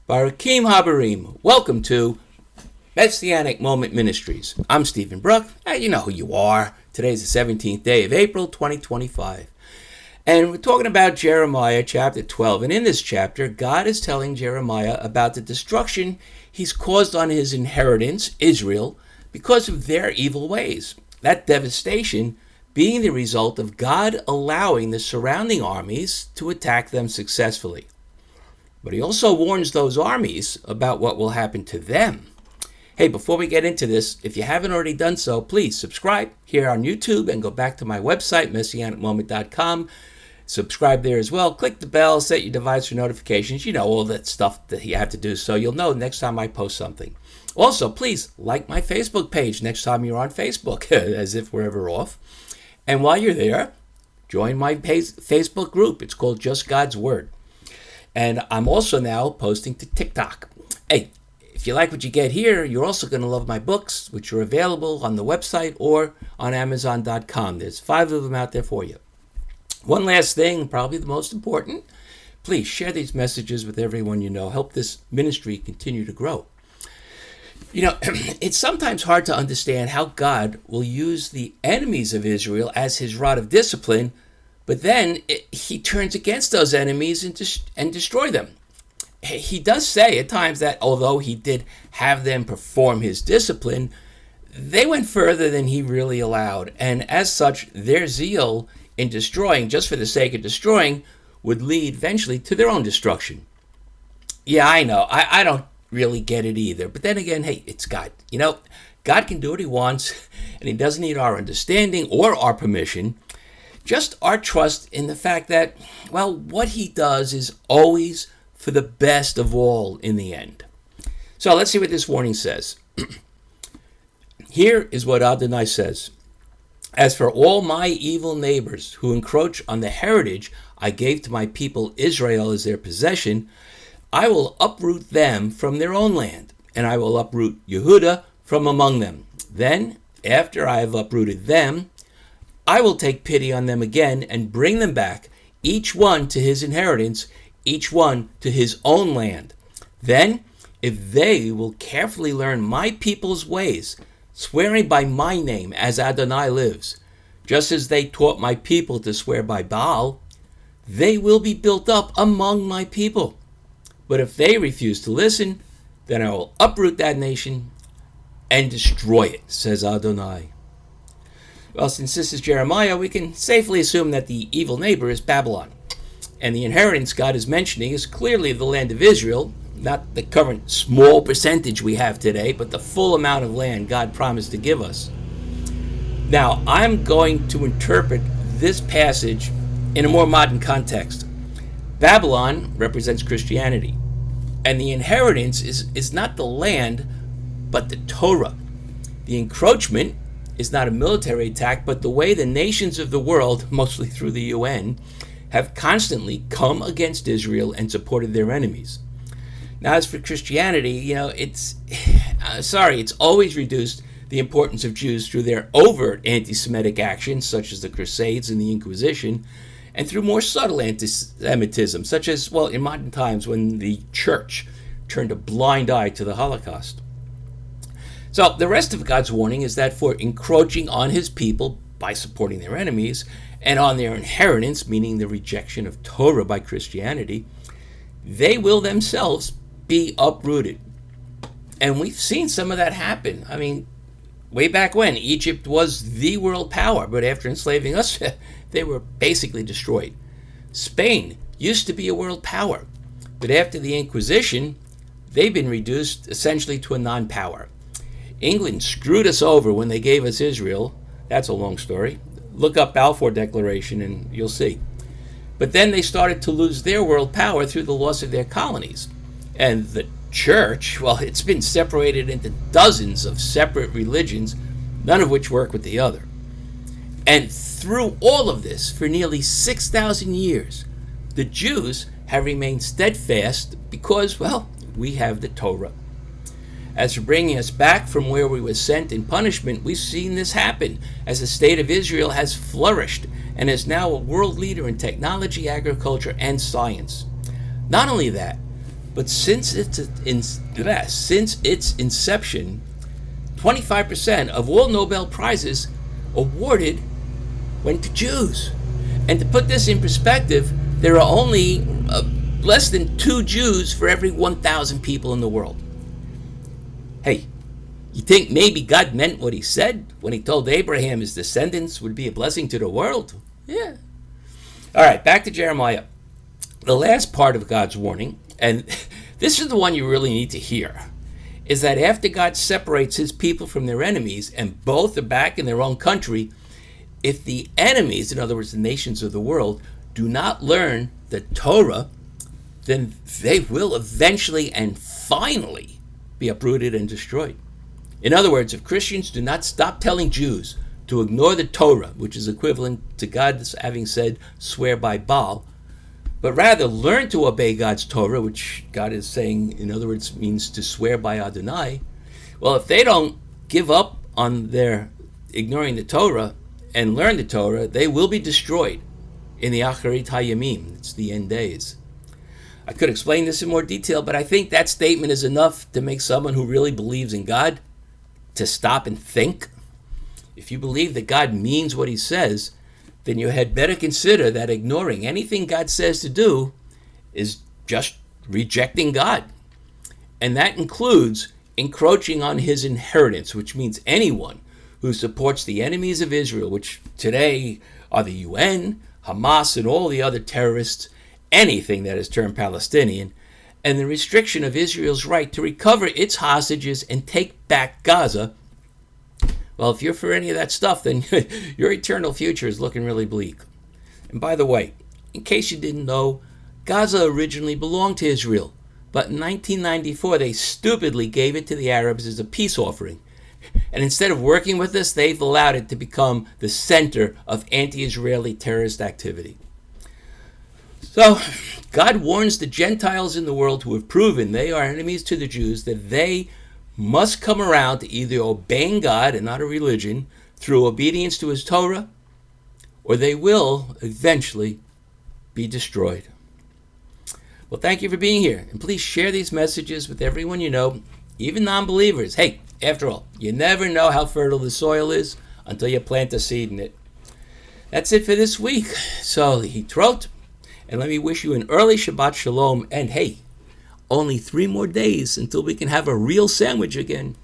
Barakim Habarim, welcome to Messianic Moment Ministries. I'm Stephen Bruck. You know who you are. Today's the 17th day of April, 2025. And we're talking about Jeremiah chapter 12. And in this chapter, God is telling Jeremiah about the destruction he's caused on his inheritance, Israel, because of their evil ways. That devastation being the result of God allowing the surrounding armies to attack them successfully. But he also warns those armies about what will happen to them. Hey, before we get into this, if you haven't already done so, please subscribe here on YouTube and go back to my website, messianicmoment.com. Subscribe there as well. Click the bell, set your device for notifications. You know, all that stuff that you have to do so you'll know next time I post something. Also, please like my Facebook page next time you're on Facebook, as if we're ever off. And while you're there, join my Facebook group. It's called Just God's Word. And I'm also now posting to TikTok. Hey, if you like what you get here, you're also going to love my books, which are available on the website or on Amazon.com. There's 5 of them out there for you. One last thing, probably the most important, please share these messages with everyone you know. Help this ministry continue to grow. You know, it's sometimes hard to understand how God will use the enemies of Israel as his rod of discipline, but then he turns against those enemies and destroy them. He does say at times that although he did have them perform his discipline, they went further than he really allowed. And as such, their zeal in destroying, just for the sake of destroying, would lead eventually to their own destruction. Yeah, I know. I don't really get it either. But then again, hey, it's God. You know, God can do what he wants, and he doesn't need our understanding or our permission. Just our trust in the fact that, well, what he does is always for the best of all in the end. So let's see what this warning says. Here is what Adonai says. As for all my evil neighbors who encroach on the heritage I gave to my people Israel as their possession, I will uproot them from their own land, and I will uproot Yehudah from among them. Then, after I have uprooted them, I will take pity on them again and bring them back, each one to his inheritance, each one to his own land. Then, if they will carefully learn my people's ways, swearing by my name as Adonai lives, just as they taught my people to swear by Baal, they will be built up among my people. But if they refuse to listen, then I will uproot that nation and destroy it, says Adonai. Well, since this is Jeremiah, we can safely assume that the evil neighbor is Babylon. And the inheritance God is mentioning is clearly the land of Israel, not the current small percentage we have today, but the full amount of land God promised to give us. Now, I'm going to interpret this passage in a more modern context. Babylon represents Christianity, and the inheritance is not the land, but the Torah. The encroachment is not a military attack, but the way the nations of the world, mostly through the UN, have constantly come against Israel and supported their enemies. Now, as for Christianity, you know, it's always reduced the importance of Jews through their overt anti-Semitic actions, such as the Crusades and the Inquisition, and through more subtle anti-Semitism, such as, well, in modern times when the church turned a blind eye to the Holocaust. So the rest of God's warning is that for encroaching on his people by supporting their enemies, and on their inheritance, meaning the rejection of Torah by Christianity, they will themselves be uprooted. And we've seen some of that happen. I mean, way back when, Egypt was the world power, but after enslaving us, they were basically destroyed. Spain used to be a world power, but after the Inquisition, they've been reduced essentially to a non-power. England screwed us over when they gave us Israel. That's a long story. Look up Balfour Declaration and you'll see. But then they started to lose their world power through the loss of their colonies. And the church, well, it's been separated into dozens of separate religions, none of which work with the other. And through all of this, for nearly 6,000 years, the Jews have remained steadfast because, well, we have the Torah. As for bringing us back from where we were sent in punishment, we've seen this happen as the state of Israel has flourished and is now a world leader in technology, agriculture, and science. Not only that, but since its inception, 25% of all Nobel Prizes awarded went to Jews. And to put this in perspective, there are only less than 2 Jews for every 1,000 people in the world. Hey, you think maybe God meant what he said when he told Abraham his descendants would be a blessing to the world? Yeah. All right, back to Jeremiah. The last part of God's warning, and this is the one you really need to hear, is that after God separates his people from their enemies and both are back in their own country, if the enemies, in other words, the nations of the world, do not learn the Torah, then they will eventually and finally be uprooted and destroyed. In other words, if Christians do not stop telling Jews to ignore the Torah, which is equivalent to God having said, swear by Baal, but rather learn to obey God's Torah, which God is saying, in other words, means to swear by Adonai, well, if they don't give up on their ignoring the Torah and learn the Torah, they will be destroyed in the Acharit HaYamim. It's the end days. I could explain this in more detail, but I think that statement is enough to make someone who really believes in God to stop and think. If you believe that God means what he says, then you had better consider that ignoring anything God says to do is just rejecting God. And that includes encroaching on his inheritance, which means anyone who supports the enemies of Israel, which today are the UN, Hamas, and all the other terrorists, anything that is termed Palestinian, and the restriction of Israel's right to recover its hostages and take back Gaza. Well, if you're for any of that stuff, then your eternal future is looking really bleak. And by the way, in case you didn't know, Gaza originally belonged to Israel, but in 1994 they stupidly gave it to the Arabs as a peace offering. And instead of working with us, they've allowed it to become the center of anti-Israeli terrorist activity. So, God warns the Gentiles in the world who have proven they are enemies to the Jews that they must come around to either obeying God and not a religion through obedience to his Torah, or they will eventually be destroyed. Well, thank you for being here, and please share these messages with everyone you know, even non-believers. Hey, after all, you never know how fertile the soil is until you plant a seed in it. That's it for this week. So, Hitrot, and let me wish you an early Shabbat Shalom, and hey, only 3 more days until we can have a real sandwich again.